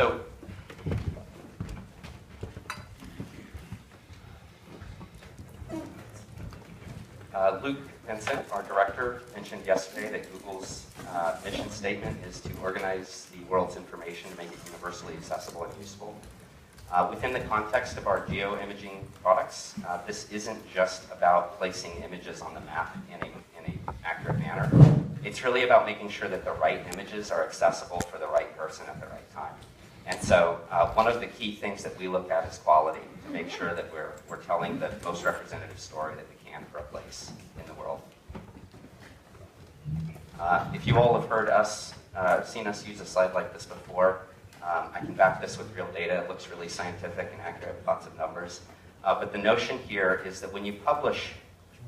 So Luke Vincent, our director, mentioned yesterday that Google's mission statement is to organize the world's information to make it universally accessible and useful. Within the context of our geo-imaging products, this isn't just about placing images on the map in an accurate manner. It's really about making sure that the right images are accessible for the right person at the right time. And so one of the key things that we look at is quality, to make sure that we're telling the most representative story that we can for a place in the world. If you all have heard us, seen us use a slide like this before, I can back this with real data. It looks really scientific and accurate, lots of numbers. But the notion here is that when you publish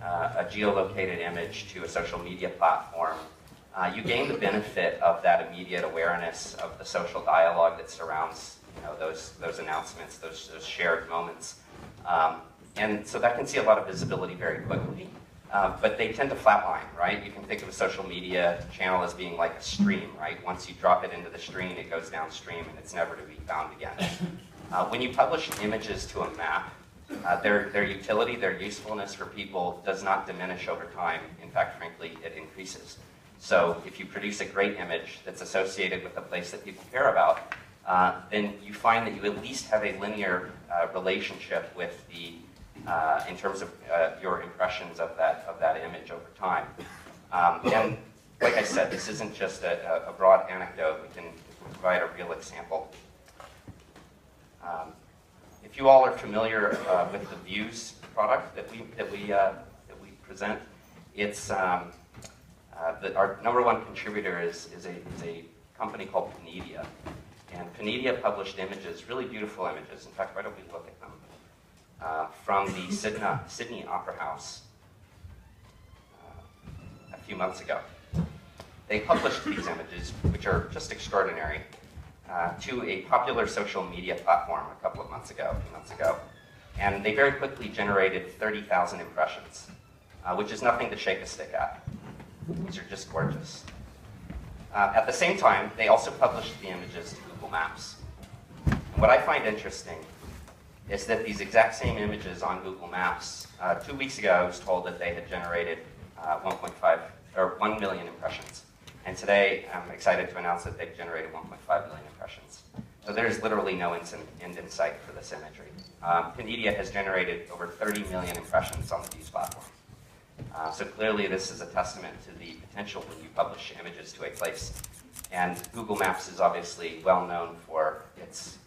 a geolocated image to a social media platform, you gain the benefit of that immediate awareness of the social dialogue that surrounds those announcements, those shared moments. And so that can see a lot of visibility very quickly. But they tend to flatline, right? You can think of a social media channel as being like a stream, right? Once you drop it into the stream, it goes downstream and it's never to be found again. When you publish images to a map, their utility, their usefulness for people does not diminish over time. In fact, frankly, it increases. So if you produce a great image that's associated with a place that people care about, then you find that you at least have a linear relationship with the in terms of your impressions of that image over time. And like I said, this isn't just a broad anecdote. We can provide a real example. If you all are familiar with the Views product that we present, it's our #1 contributor is a company called Panedia. And Panedia published images, really beautiful images. In fact, why don't we look at them? From the Sydney Opera House a few months ago. They published these images, which are just extraordinary, to a popular social media platform a few months ago. And they very quickly generated 30,000 impressions, which is nothing to shake a stick at. These are just gorgeous. At the same time, they also published the images to Google Maps. And what I find interesting is that these exact same images on Google Maps, 2 weeks ago I was told that they had generated 1 million impressions. And today I'm excited to announce that they've generated 1.5 million impressions. So there's literally no end in sight for this imagery. Panedia has generated over 30 million impressions on the Views platform. So clearly this is a testament to the potential when you publish images to a place. And Google Maps is obviously well known for its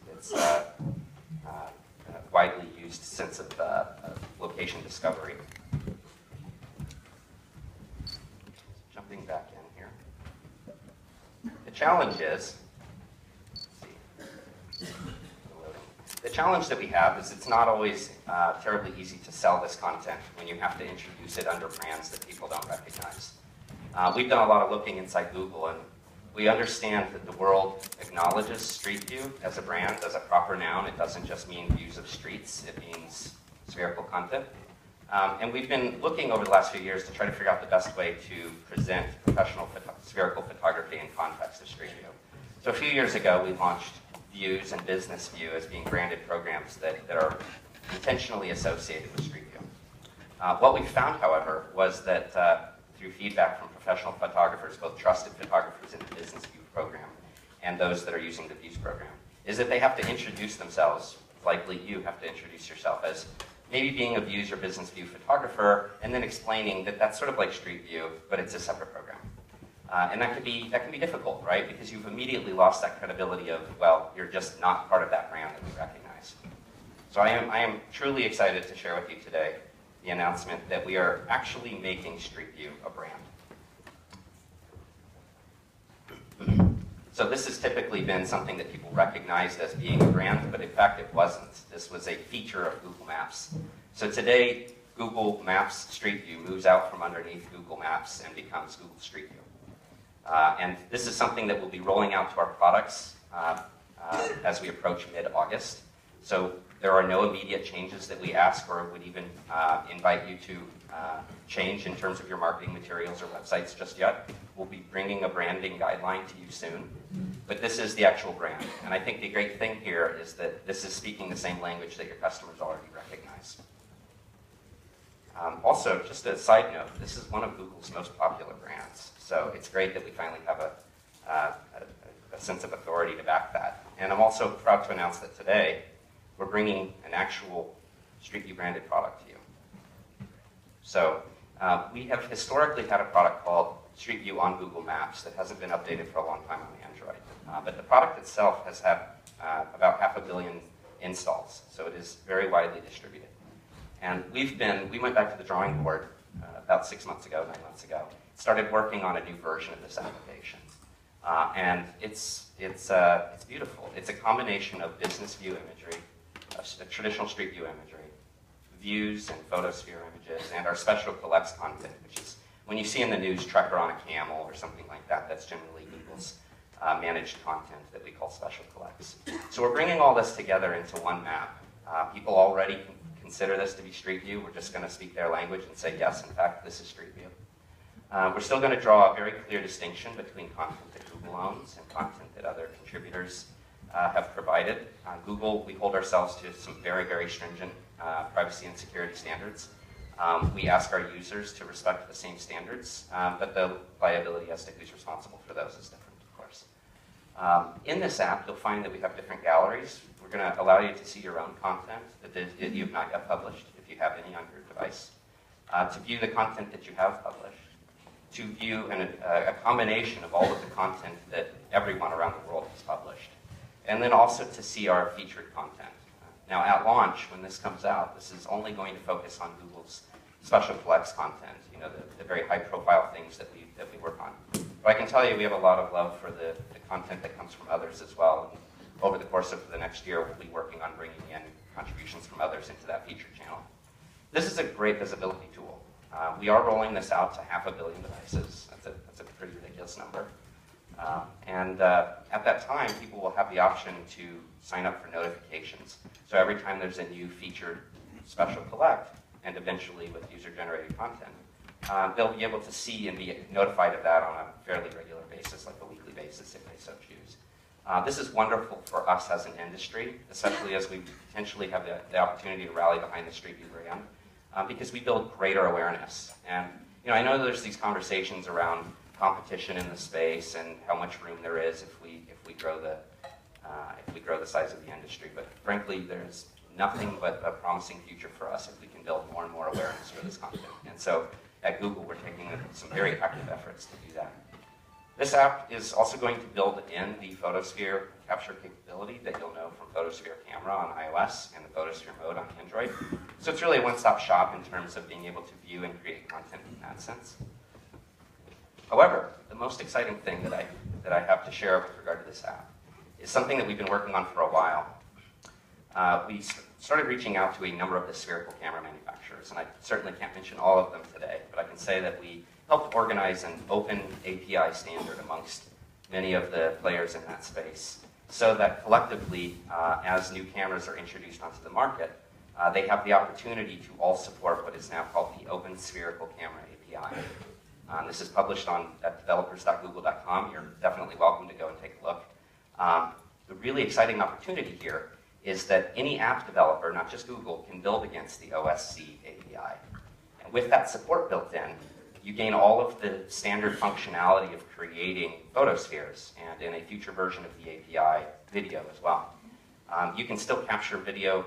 widely used sense of location discovery. Jumping back in here. The challenge is, the challenge that we have is it's not always terribly easy to sell this content when you have to introduce it under brands that people don't recognize. We've done a lot of looking inside Google, and we understand that the world acknowledges Street View as a brand, as a proper noun. It doesn't just mean views of streets, it means spherical content. And we've been looking over the last few years to try to figure out the best way to present professional spherical photography in context of Street View. So a few years ago, we launched Views and Business View as being branded programs that are intentionally associated with Street View. What we found, however, was that through feedback from professional photographers, both trusted photographers in the Business View program and those that are using the Views program, is that they have to introduce themselves, likely you have to introduce yourself as maybe being a Views or Business View photographer, and then explaining that that's sort of like Street View, but it's a separate program. And that can be difficult, right? Because you've immediately lost that credibility of, well, you're just not part of that brand that we recognize. So I am truly excited to share with you today the announcement that we are actually making Street View a brand. So this has typically been something that people recognized as being a brand, but in fact it wasn't. This was a feature of Google Maps. So today, Google Maps Street View moves out from underneath Google Maps and becomes Google Street View. And this is something that we'll be rolling out to our products as we approach mid-August. So There are no immediate changes that we ask or would even invite you to change in terms of your marketing materials or websites just yet. We'll be bringing a branding guideline to you soon, but this is the actual brand. And I think the great thing here is that this is speaking the same language that your customers already recognize. Also, just a side note, this is one of Google's most popular brands, so it's great that we finally have a sense of authority to back that. And I'm also proud to announce that today, we're bringing an actual Street View branded product to you. So we have historically had a product called Street View on Google Maps that hasn't been updated for a long time on Android. But the product itself has had about 500 million installs, so it is very widely distributed. And we went back to the drawing board about 9 months ago, started working on a new version of this application. And it's beautiful. It's a combination of business view imagery, traditional Street View imagery, views and photosphere images, and our special collects content, which is when you see in the news trucker on a camel or something like that, that's generally Google's managed content that we call special collects. So we're bringing all this together into one map. People already consider this to be Street View. We're just going to speak their language and say, yes, in fact, this is Street View. We're still going to draw a very clear distinction between content that Google owns and content that other contributors have provided. Google, we hold ourselves to some very, very stringent privacy and security standards. We ask our users to respect the same standards, but the liability as to who's responsible for those is different, of course. In this app, you'll find that we have different galleries. We're going to allow you to see your own content that you've not yet published, if you have any on your device, to view the content that you have published, to view a combination of all of the content that everyone around the world has published, and then also to see our featured content. Now, at launch, when this comes out, this is only going to focus on Google's special collects content, you know, the very high-profile things that we work on. But I can tell you we have a lot of love for the content that comes from others as well. And over the course of the next year, we'll be working on bringing in contributions from others into that featured channel. This is a great visibility tool. We are rolling this out to 500 million devices. That's a pretty ridiculous number. At that time, people will have the option to sign up for notifications. So every time there's a new featured special collect, and eventually with user-generated content, they'll be able to see and be notified of that on a fairly regular basis, like a weekly basis if they so choose. This is wonderful for us as an industry, especially as we potentially have the opportunity to rally behind the Street View brand, because we build greater awareness. And you know, I know there's these conversations around competition in the space and how much room there is if we grow the size of the industry. But frankly, there's nothing but a promising future for us if we can build more and more awareness for this content. And so at Google, we're taking some very active efforts to do that. This app is also going to build in the photosphere capture capability that you'll know from Photosphere Camera on iOS and the Photosphere Mode on Android. So it's really a one-stop shop in terms of being able to view and create content in that sense. However, the most exciting thing that I have to share with regard to this app is something that we've been working on for a while. We started reaching out to a number of the spherical camera manufacturers, and I certainly can't mention all of them today, but I can say that we helped organize an open API standard amongst many of the players in that space, so that collectively, as new cameras are introduced onto the market, they have the opportunity to all support what is now called the Open Spherical Camera API. This is published at developers.google.com. You're definitely welcome to go and take a look. The really exciting opportunity here is that any app developer, not just Google, can build against the OSC API. And with that support built in, you gain all of the standard functionality of creating photospheres, and in a future version of the API, video as well. You can still capture video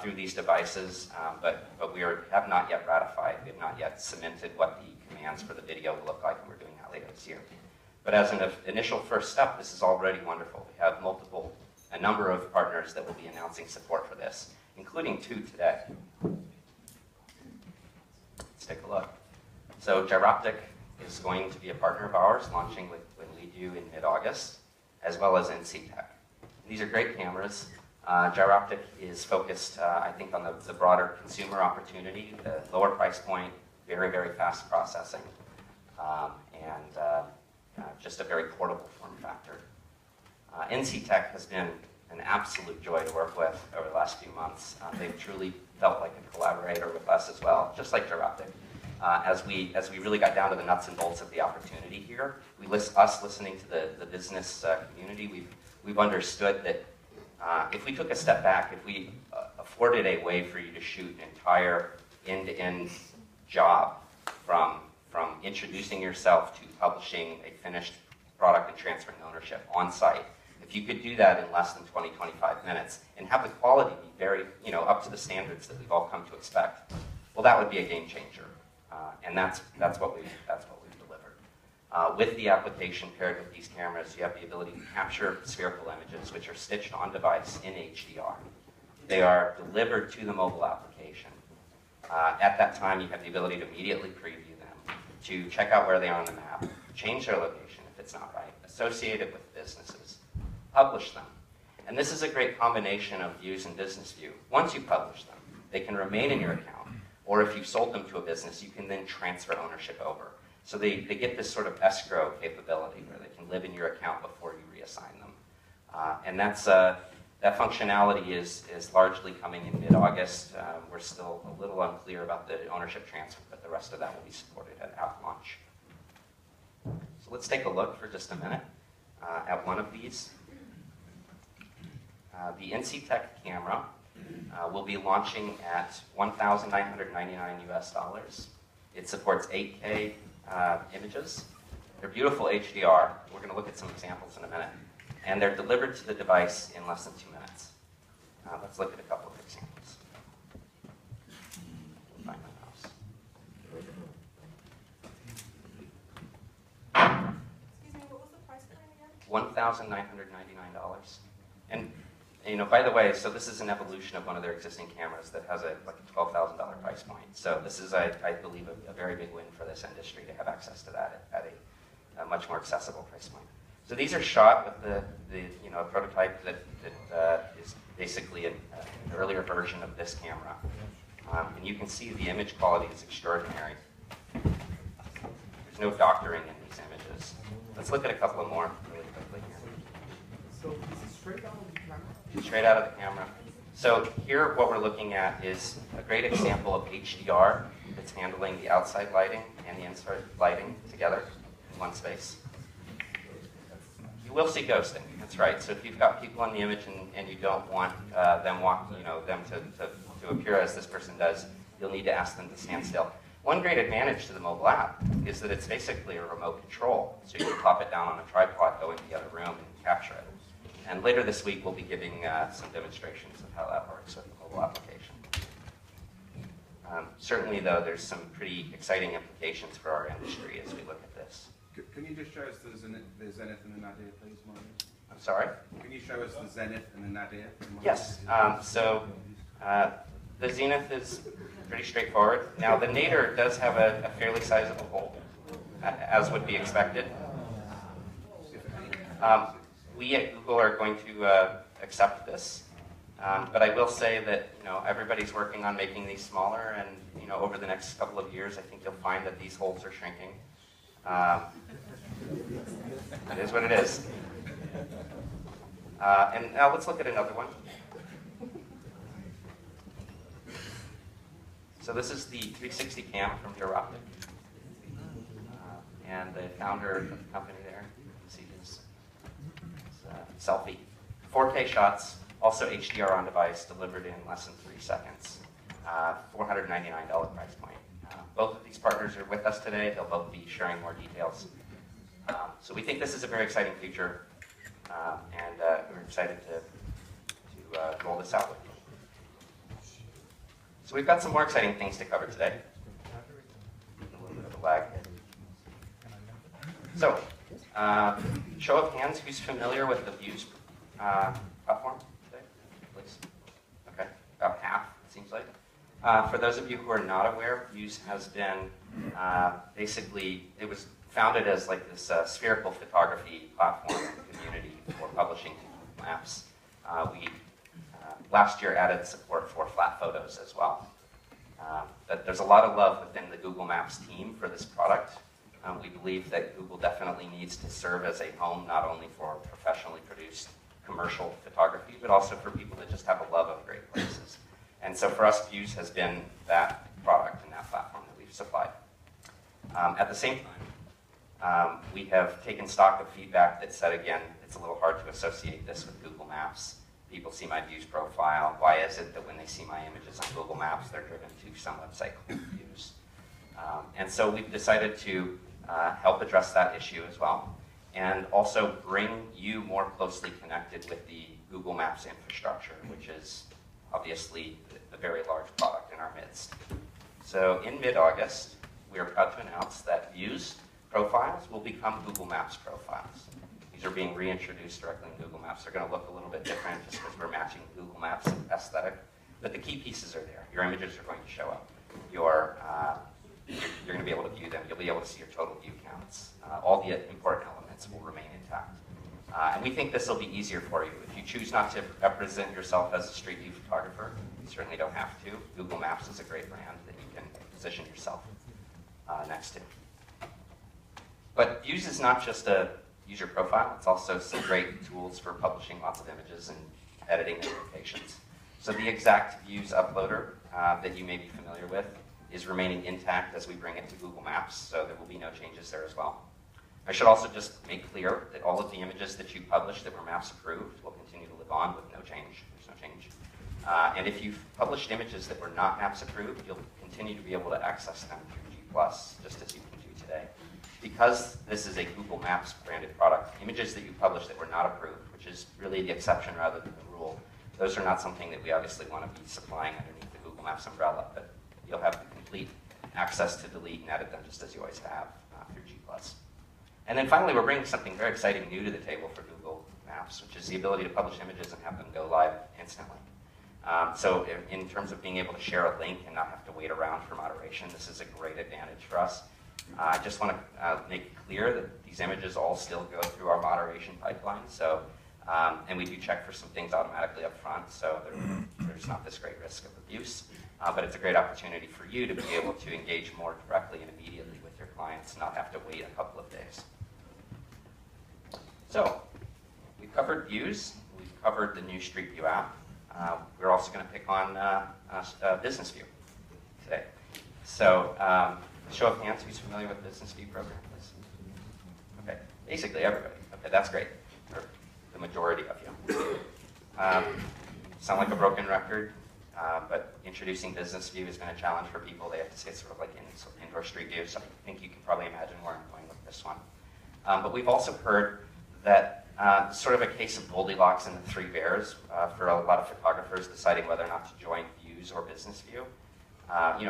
through these devices, but we have not yet ratified, we have not yet cemented what the commands for the video will look like, and we're doing that later this year. But as an initial first step, this is already wonderful. We have a number of partners that will be announcing support for this, including 2 today. Let's take a look. So Gyroptic is going to be a partner of ours, launching with LeadU in mid-August, as well as NCTech. These are great cameras. Gyroptic is focused, I think, on the broader consumer opportunity, the lower price point, very, very fast processing, and just a very portable form factor. NCTech has been an absolute joy to work with over the last few months. They've truly felt like a collaborator with us as well, just like Geroptic. As we really got down to the nuts and bolts of the opportunity here, us listening to the business community, we've understood that if we took a step back, if we afforded a way for you to shoot an entire end-to-end job from introducing yourself to publishing a finished product and transferring ownership on site, if you could do that in less than 20, 25 minutes and have the quality be very, up to the standards that we've all come to expect, well, that would be a game changer. And that's what we've delivered. With the application paired with these cameras, you have the ability to capture spherical images, which are stitched on device in HDR. They are delivered to the mobile application. At that time, you have the ability to immediately preview them, to check out where they are on the map, change their location if it's not right, associate it with businesses, publish them. And this is a great combination of Views and Business View. Once you publish them, they can remain in your account. Or if you've sold them to a business, you can then transfer ownership over. So they get this sort of escrow capability where they can live in your account before you reassign them. And that functionality is largely coming in mid-August. We're still a little unclear about the ownership transfer, but the rest of that will be supported at launch. So let's take a look for just a minute at one of these. The NCTech camera will be launching at $1,999 US. It supports 8K images. They're beautiful HDR. We're going to look at some examples in a minute. And they're delivered to the device in less than 2 minutes. Let's look at a couple of examples. Find my mouse. Excuse me, what was the price point again? $1,999. And by the way, so this is an evolution of one of their existing cameras that has a $12,000 price point. So this is, I believe, a very big win for this industry to have access to that at a much more accessible price point. So these are shot with a prototype that is basically an earlier version of this camera. And you can see the image quality is extraordinary. There's no doctoring in these images. Let's look at a couple of more really quickly here. So this is straight out of the camera? Straight out of the camera. So here what we're looking at is a great example of HDR that's handling the outside lighting and the inside lighting together in one space. You will see ghosting, that's right. So if you've got people in the image and you don't want them to appear as this person does, you'll need to ask them to stand still. One great advantage to the mobile app is that it's basically a remote control. So you can pop it down on a tripod, go into the other room, and capture it. And later this week, we'll be giving some demonstrations of how that works with the mobile application. Certainly, though, there's some pretty exciting implications for our industry as we look at this. Can you just show us the Zenith and the Nadir, please, Mario? I'm sorry? Can you show us the Zenith and the Nadir? Yes. The Zenith is pretty straightforward. Now, the Nadir does have a fairly sizable hole, as would be expected. We at Google are going to accept this, but I will say that everybody's working on making these smaller, and over the next couple of years, I think you'll find that these holes are shrinking. It is what it is. And now let's look at another one. So this is the 360 cam from Geroptic, and the founder of the company there. You can see his selfie. 4K shots, also HDR on device, delivered in less than 3 seconds. $499 price point. Both of these partners are with us today. They'll both be sharing more details. So we think this is a very exciting feature, and we're excited to roll this out with you. So we've got some more exciting things to cover today. A little bit of a lag. So, show of hands, who's familiar with the Views platform today, please? Okay, about half, it seems like. For those of you who are not aware, Views has been basically, it was founded as like this spherical photography platform and community for publishing maps. We last year added support for flat photos as well. But there's a lot of love within the Google Maps team for this product. We believe that Google definitely needs to serve as a home not only for professionally produced commercial photography, but also for people that just have a love of great places. And so for us, Views has been that product and that platform that we've supplied. At the same time, we have taken stock of feedback that said, again, it's a little hard to associate this with Google Maps. People see my Views profile. Why is it that when they see my images on Google Maps, they're driven to some website called Views? And so we've decided to help address that issue as well, and also bring you more closely connected with the Google Maps infrastructure, which is obviously a very large product in our midst. So in mid-August, we are proud to announce that Views profiles will become Google Maps profiles. These are being reintroduced directly in Google Maps. They're going to look a little bit different just because we're matching Google Maps aesthetic, but the key pieces are there. Your images are going to show up. You're going to be able to view them. You'll be able to see your total view counts. All the important elements will remain intact. And we think this will be easier for you. If you choose not to represent yourself as a street view photographer, you certainly don't have to. Google Maps is a great brand that you can position yourself next to. But Views is not just a user profile. It's also some great tools for publishing lots of images and editing notifications. So the exact Views uploader that you may be familiar with is remaining intact as we bring it to Google Maps, so there will be no changes there as well. I should also just make clear that all of the images that you publish that were Maps approved will continue to live on with no change. There's no change. And if you've published images that were not Maps approved, you'll continue to be able to access them through G+, just as you can do today. Because this is a Google Maps branded product, images that you publish that were not approved, which is really the exception rather than the rule, those are not something that we obviously want to be supplying underneath the Google Maps umbrella, but you'll have the complete access to delete and edit them just as you always have through G+. And then finally, we're bringing something very exciting new to the table for Google Maps, which is the ability to publish images and have them go live instantly. So in terms of being able to share a link and not have to wait around for moderation, this is a great advantage for us. I just want to make it clear that these images all still go through our moderation pipeline. So, and we do check for some things automatically up front, so there's not this great risk of abuse. But it's a great opportunity for you to be able to engage more directly and immediately with your clients and not have to wait a couple of days. So, we've covered Views. We've covered the new Street View app. We're also going to pick on Business View today. So, show of hands, who's familiar with Business View program, please? Okay, basically everybody. Okay, that's great. Or the majority of you. Sound like a broken record, but introducing Business View is going to challenge for people. They have to say it's sort of like indoor Street View, so I think you can probably imagine where I'm going with this one. But we've also heard that sort of a case of Goldilocks and the Three Bears for a lot of photographers deciding whether or not to join Views or Business View.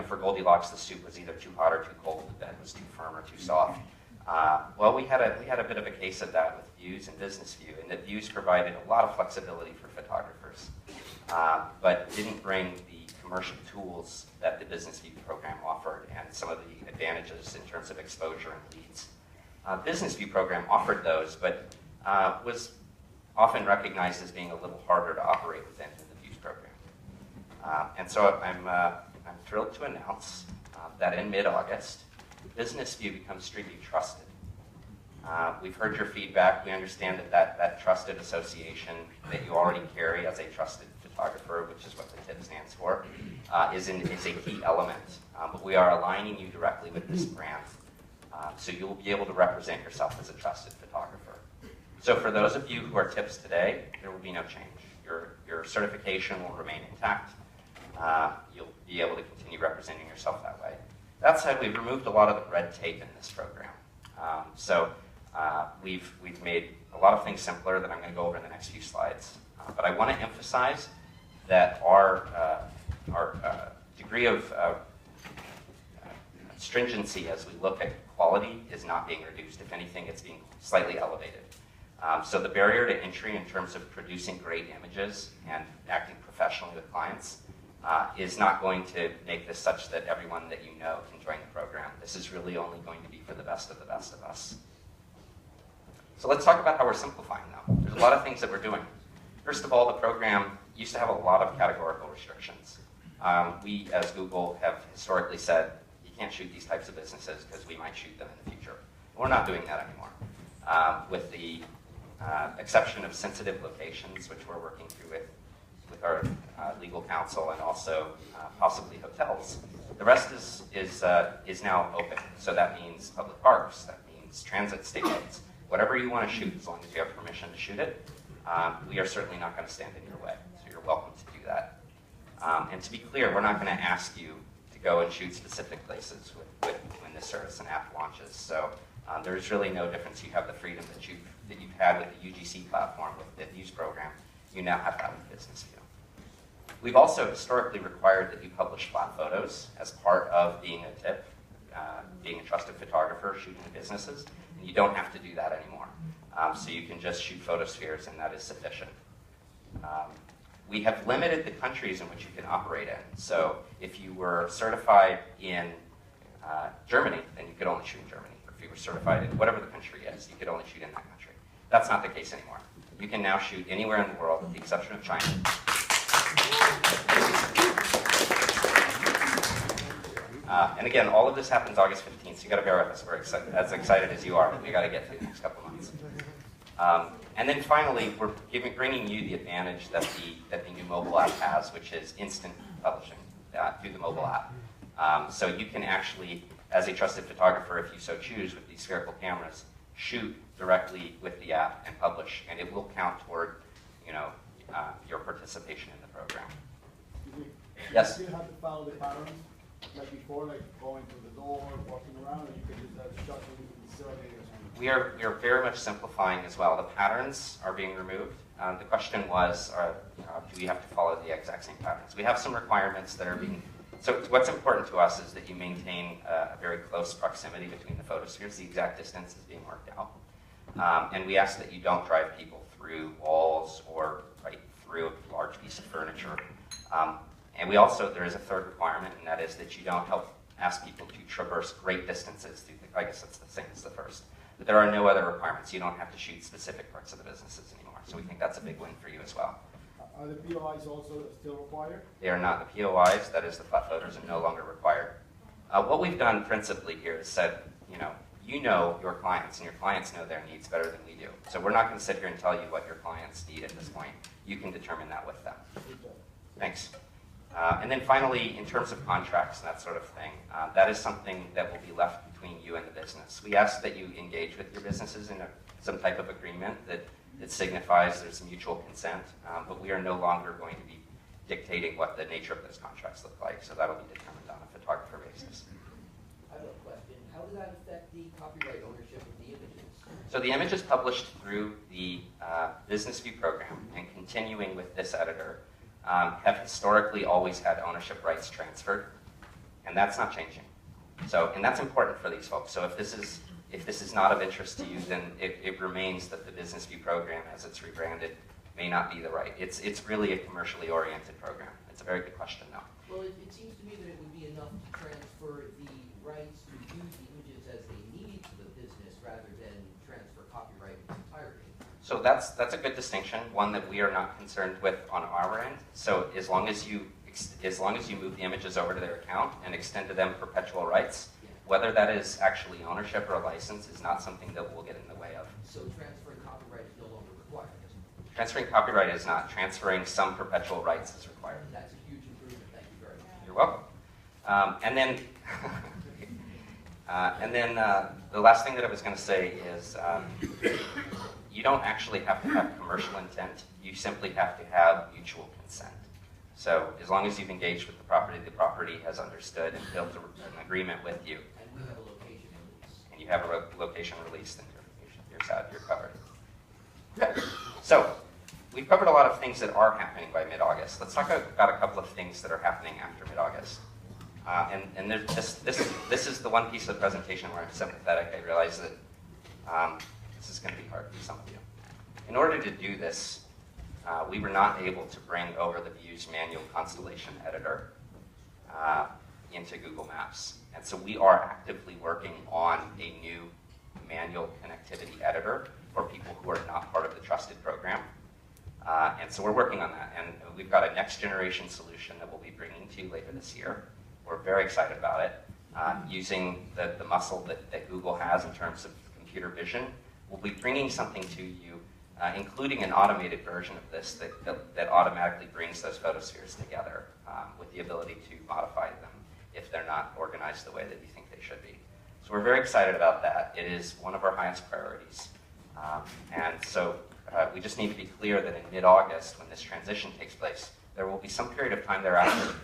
For Goldilocks, the soup was either too hot or too cold, the bed was too firm or too soft. Well, we had a bit of a case of that with Views and Business View, in that Views provided a lot of flexibility for photographers, but didn't bring the commercial tools that the Business View program offered and some of the advantages in terms of exposure and leads. Business View program offered those, but was often recognized as being a little harder to operate within than the Views program. And so I'm thrilled to announce that in mid-August, Business View becomes Street View Trusted. We've heard your feedback. We understand that trusted association that you already carry as a trusted photographer, which is what the TIP stands for, is a key element. But we are aligning you directly with this brand, so you'll be able to represent yourself as a trusted photographer. So for those of you who are TIPs today, there will be no change. Your certification will remain intact. You'll be able to continue representing yourself that way. That said, we've removed a lot of the red tape in this program. We've made a lot of things simpler that I'm going to go over in the next few slides. But I want to emphasize that our degree of stringency as we look at quality is not being reduced. If anything, it's being slightly elevated. So the barrier to entry in terms of producing great images and acting professionally with clients is not going to make this such that everyone that you know can join the program. This is really only going to be for the best of us. So let's talk about how we're simplifying now. There's a lot of things that we're doing. First of all, the program used to have a lot of categorical restrictions. We, as Google, have historically said, you can't shoot these types of businesses because we might shoot them in the future. We're not doing that anymore. With the exception of sensitive locations, which we're working through with our legal counsel and also possibly hotels. The rest is now open. So that means public parks, that means transit stations, whatever you want to shoot, as long as you have permission to shoot it. We are certainly not going to stand in your way, so you're welcome to do that. And to be clear, we're not going to ask you to go and shoot specific places when this service and app launches. So there's really no difference. You have the freedom that you've had with the UGC platform, with the Views program. You now have that with Business View. We've also historically required that you publish flat photos as part of being a TIP, being a trusted photographer shooting businesses. And you don't have to do that anymore. So you can just shoot photospheres, and that is sufficient. We have limited the countries in which you can operate in. So if you were certified in Germany, then you could only shoot in Germany. Or if you were certified in whatever the country is, you could only shoot in that country. That's not the case anymore. You can now shoot anywhere in the world with the exception of China. And again, all of this happens August 15th, so you got to bear with us. We're as excited as you are, but we got to get through the next couple of months. And then finally, we're bringing you the advantage that the new mobile app has, which is instant publishing through the mobile app. So you can actually, as a trusted photographer, if you so choose, with these spherical cameras, shoot directly with the app and publish, and it will count toward, your participation in the program. Yes? Do you have to follow the patterns like before, like going to the door, walking around, or you can use that shuttle the facility or something? We are very much simplifying as well. The patterns are being removed. The question was, do we have to follow the exact same patterns? We have some requirements that are being. So what's important to us is that you maintain a very close proximity between the photospheres. The exact distance is being worked out. And we ask that you don't drive people through walls or right through a large piece of furniture. And we also, there is a third requirement, and that is that you don't ask people to traverse great distances through I guess that's the same as the first. But there are no other requirements. You don't have to shoot specific parts of the businesses anymore. So we think that's a big win for you as well. Are the POIs also still required? They are not. The POIs, that is the flat photos, are no longer required. What we've done principally here is said, you know your clients, and your clients know their needs better than we do. So we're not going to sit here and tell you what your clients need at this point. You can determine that with them. Thanks. And then finally, in terms of contracts and that sort of thing, that is something that will be left between you and the business. We ask that you engage with your businesses in some type of agreement that signifies there's mutual consent, but we are no longer going to be dictating what the nature of those contracts look like, so that'll be determined on a photographer basis. I have a question. How does that affect the copyright ownership of the images? So the images published through the Business View program and continuing with this editor have historically always had ownership rights transferred, and that's not changing. So, and that's important for these folks. So if this is not of interest to you, then it remains that the Business View program, as it's rebranded, may not be the right. It's really a commercially oriented program. It's a very good question, though. Well, it seems to me that it would be enough to transfer the rights to use the images as they needed to the business rather than transfer copyright in its entirety. So that's a good distinction, one that we are not concerned with on our end. So as long as you move the images over to their account and extend to them perpetual rights, whether that is actually ownership or a license is not something that we'll get in the way of. So transferring copyright is no longer required. Transferring copyright is not. Transferring some perpetual rights is required. That's a huge improvement. Thank you very much. You're welcome. The last thing that I was going to say is you don't actually have to have commercial intent. You simply have to have mutual consent. So as long as you've engaged with the property has understood and built an agreement with you. And we have a location release. And you have a location release, then you're covered. Okay. So we've covered a lot of things that are happening by mid-August. Let's talk about a couple of things that are happening after mid-August. And this is the one piece of the presentation where I'm sympathetic. I realize that this is going to be hard for some of you. In order to do this, we were not able to bring over the Views manual constellation editor into Google Maps. And so we are actively working on a new manual connectivity editor for people who are not part of the Trusted program. And so we're working on that. And we've got a next generation solution that we'll be bringing to you later this year. We're very excited about it. Using the muscle that Google has in terms of computer vision, we'll be bringing something to you including an automated version of this that automatically brings those photospheres together with the ability to modify them if they're not organized the way that you think they should be. So we're very excited about that. It is one of our highest priorities. And so we just need to be clear that in mid-August, when this transition takes place, there will be some period of time thereafter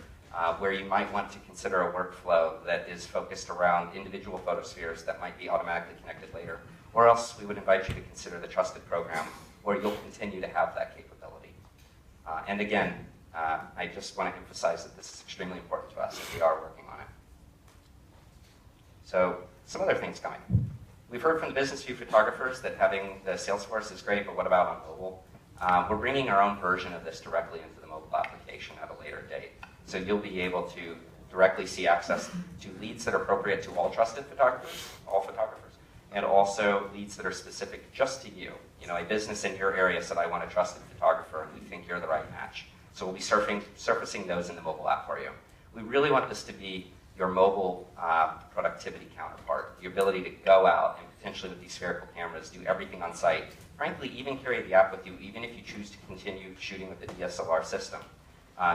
where you might want to consider a workflow that is focused around individual photospheres that might be automatically connected later. Or else we would invite you to consider the trusted program where you'll continue to have that capability. And again, I just want to emphasize that this is extremely important to us and we are working on it. So some other things coming. We've heard from the Business View photographers that having the Salesforce is great, but what about on mobile? We're bringing our own version of this directly into the mobile application at a later date. So you'll be able to directly see access to leads that are appropriate to all trusted photographers, and also leads that are specific just to you. You know, a business in your area said, I want a trusted photographer, and we think you're the right match. So we'll be surfacing those in the mobile app for you. We really want this to be your mobile productivity counterpart, the ability to go out and potentially with these spherical cameras do everything on site. Frankly, even carry the app with you, even if you choose to continue shooting with the DSLR system.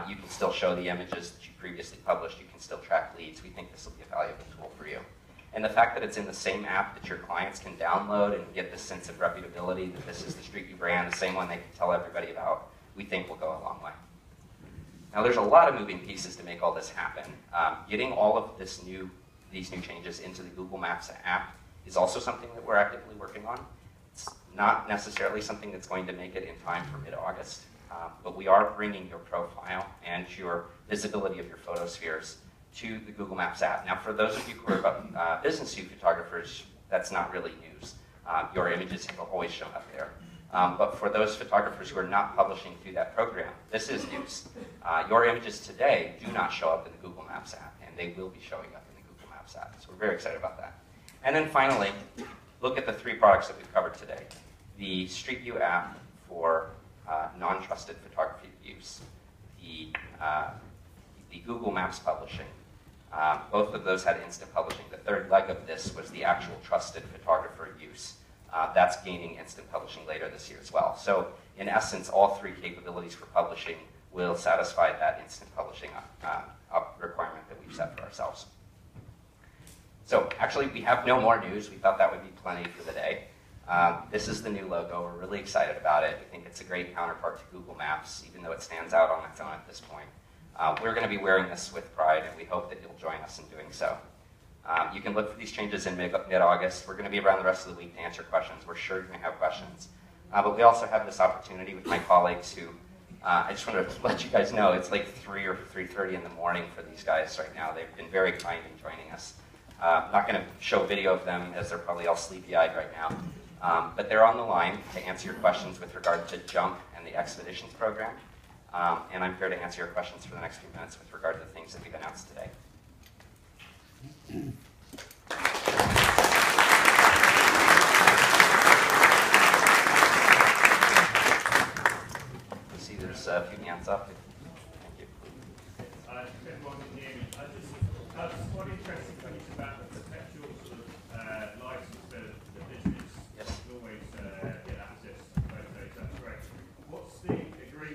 You can still show the images that you previously published. You can still track leads. We think this will be a valuable tool for you. And the fact that it's in the same app that your clients can download and get this sense of reputability that this is the Street View brand, the same one they can tell everybody about, we think will go a long way. Now, there's a lot of moving pieces to make all this happen. Getting all of these new changes into the Google Maps app is also something that we're actively working on. It's not necessarily something that's going to make it in time for mid-August, but we are bringing your profile and your visibility of your photospheres to the Google Maps app. Now, for those of you who are Business View photographers, that's not really news. Your images have always shown up there. But for those photographers who are not publishing through that program, this is news. Your images today do not show up in the Google Maps app, and they will be showing up in the Google Maps app. So we're very excited about that. And then finally, look at the 3 products that we've covered today. The Street View app for non-trusted photography use, the Google Maps publishing. Both of those had instant publishing. The third leg of this was the actual trusted photographer use. That's gaining instant publishing later this year as well. So in essence, all 3 capabilities for publishing will satisfy that instant publishing requirement that we've set for ourselves. So actually, we have no more news. We thought that would be plenty for the day. This is the new logo. We're really excited about it. We think it's a great counterpart to Google Maps, even though it stands out on its own at this point. We're going to be wearing this with pride, and we hope that you'll join us in doing so. You can look for these changes in mid-August. We're going to be around the rest of the week to answer questions. We're sure you're going to have questions. But we also have this opportunity with my colleagues who, I just want to let you guys know, it's like 3 or 3:30 in the morning for these guys right now. They've been very kind in joining us. I'm not going to show video of them as they're probably all sleepy-eyed right now. But they're on the line to answer your questions with regard to JUMP and the Expeditions program. And I'm here to answer your questions for the next few minutes with regard to the things that we've announced today. I see there's a few hands up.